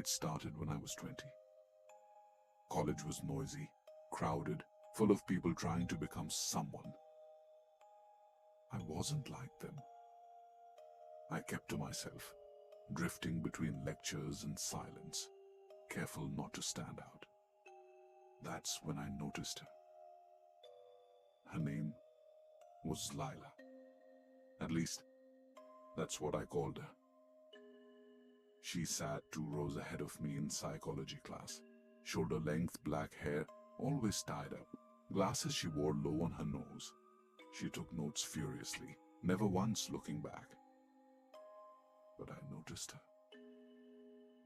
It started when I was 20. College was noisy, crowded, full of people trying to become someone. I wasn't like them. I kept to myself, drifting between lectures and silence, careful not to stand out. That's when I noticed her. Her name was Lila. At least, that's what I called her. She sat 2 rows ahead of me in psychology class. Shoulder-length black hair, always tied up. Glasses she wore low on her nose. She took notes furiously, never once looking back. But I noticed her.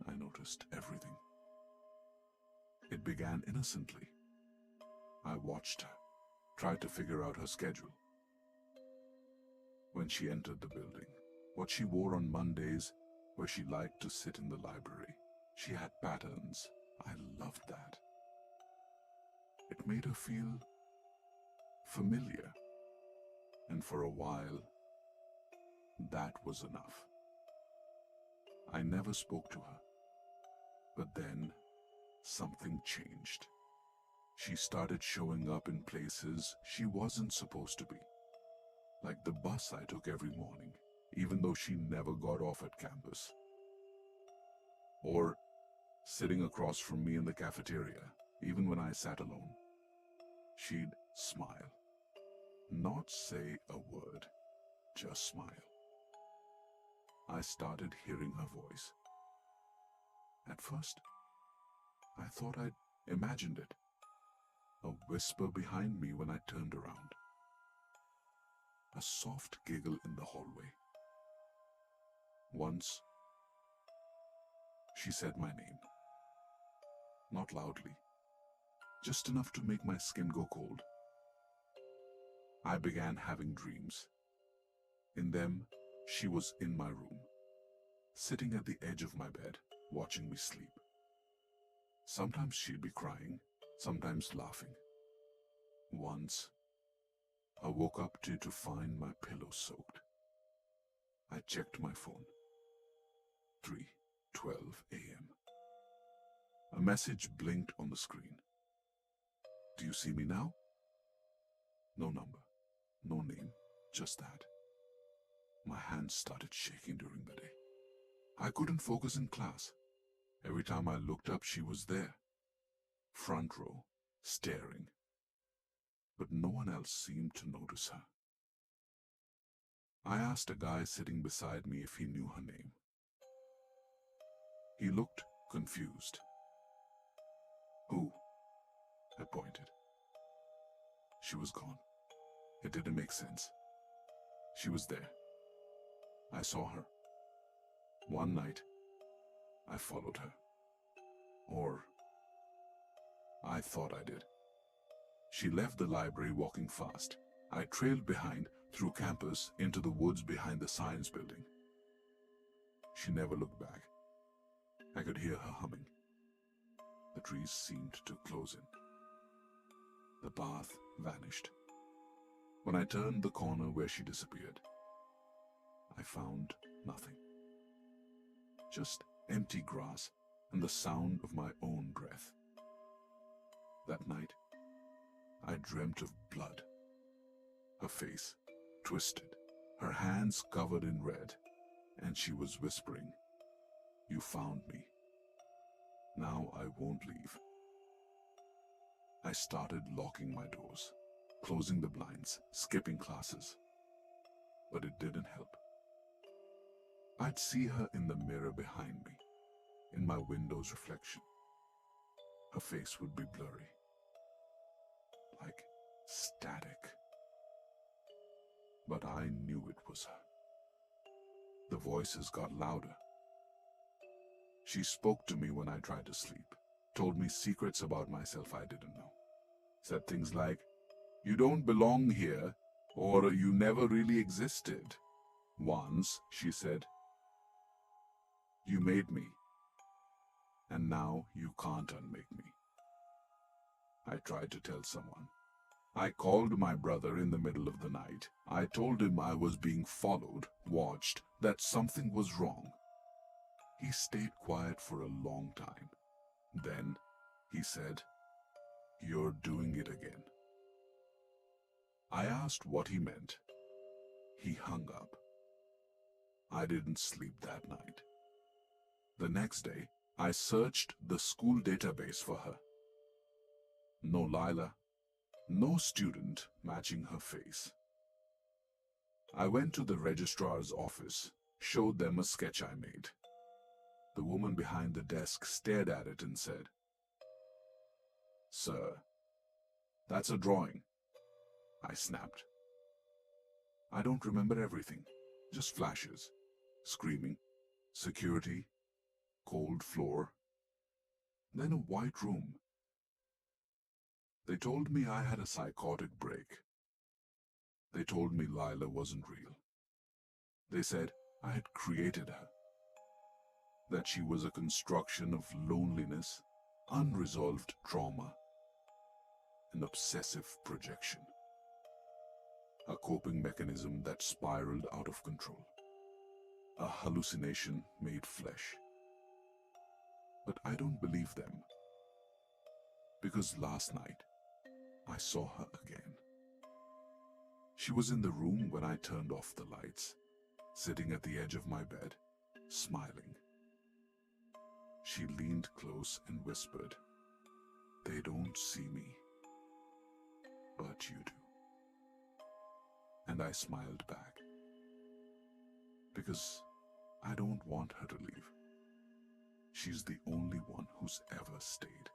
I noticed everything. It began innocently. I watched her, tried to figure out her schedule. When she entered the building, what she wore on Mondays, where she liked to sit in the library, she had patterns. I loved that. It made her feel familiar. And for a while, that was enough. I never spoke to her. But then, something changed. She started showing up in places she wasn't supposed to be. Like the bus I took every morning, even though she never got off at campus. Or sitting across from me in the cafeteria, even when I sat alone. She'd smile. Not say a word, just smile. I started hearing her voice. At first, I thought I'd imagined it. A whisper behind me when I turned around. A soft giggle in the hallway. Once, she said my name. Not loudly, just enough to make my skin go cold. I began having dreams. In them, she was in my room, sitting at the edge of my bed, watching me sleep. Sometimes she'd be crying, sometimes laughing. Once, I woke up to find my pillow soaked. I checked my phone. 3:12 a.m. A message blinked on the screen. Do you see me now? No number, no name, just that. My hands started shaking during the day. I couldn't focus in class. Every time I looked up, she was there. Front row, staring. But no one else seemed to notice her. I asked a guy sitting beside me if he knew her name. He looked confused. Who? I pointed. She was gone. It didn't make sense. She was there. I saw her. One night, I followed her. Or, I thought I did. She left the library walking fast. I trailed behind, through campus, into the woods behind the science building. She never looked back. I could hear her humming. The trees seemed to close in. The path vanished. When I turned the corner where she disappeared, I found nothing. Just empty grass and the sound of my own breath. That night, I dreamt of blood. Her face twisted, her hands covered in red, and she was whispering, "You found me. Now I won't leave." I started locking my doors, closing the blinds, skipping classes. But it didn't help. I'd see her in the mirror behind me, in my window's reflection. Her face would be blurry, like static. But I knew it was her. The voices got louder. She spoke to me when I tried to sleep, told me secrets about myself I didn't know. Said things like, "You don't belong here," or "You never really existed." Once, she said, "You made me, and now you can't unmake me." I tried to tell someone. I called my brother in the middle of the night. I told him I was being followed, watched, that something was wrong. He stayed quiet for a long time. Then he said, "You're doing it again." I asked what he meant. He hung up. I didn't sleep that night. The next day, I searched the school database for her. No Lila, no student matching her face. I went to the registrar's office, showed them a sketch I made. The woman behind the desk stared at it and said, "Sir, that's a drawing." I snapped. "I don't remember everything, just flashes. Screaming, security, cold floor, then a white room. They told me I had a psychotic break. They told me Lila wasn't real. They said I had created her, that she was a construction of loneliness, unresolved trauma, an obsessive projection, a coping mechanism that spiraled out of control, a hallucination made flesh. But I don't believe them, because last night I saw her again. She was in the room when I turned off the lights, sitting at the edge of my bed, smiling. She leaned close and whispered, "They don't see me, but you do." And I smiled back, because I don't want her to leave. She's the only one who's ever stayed.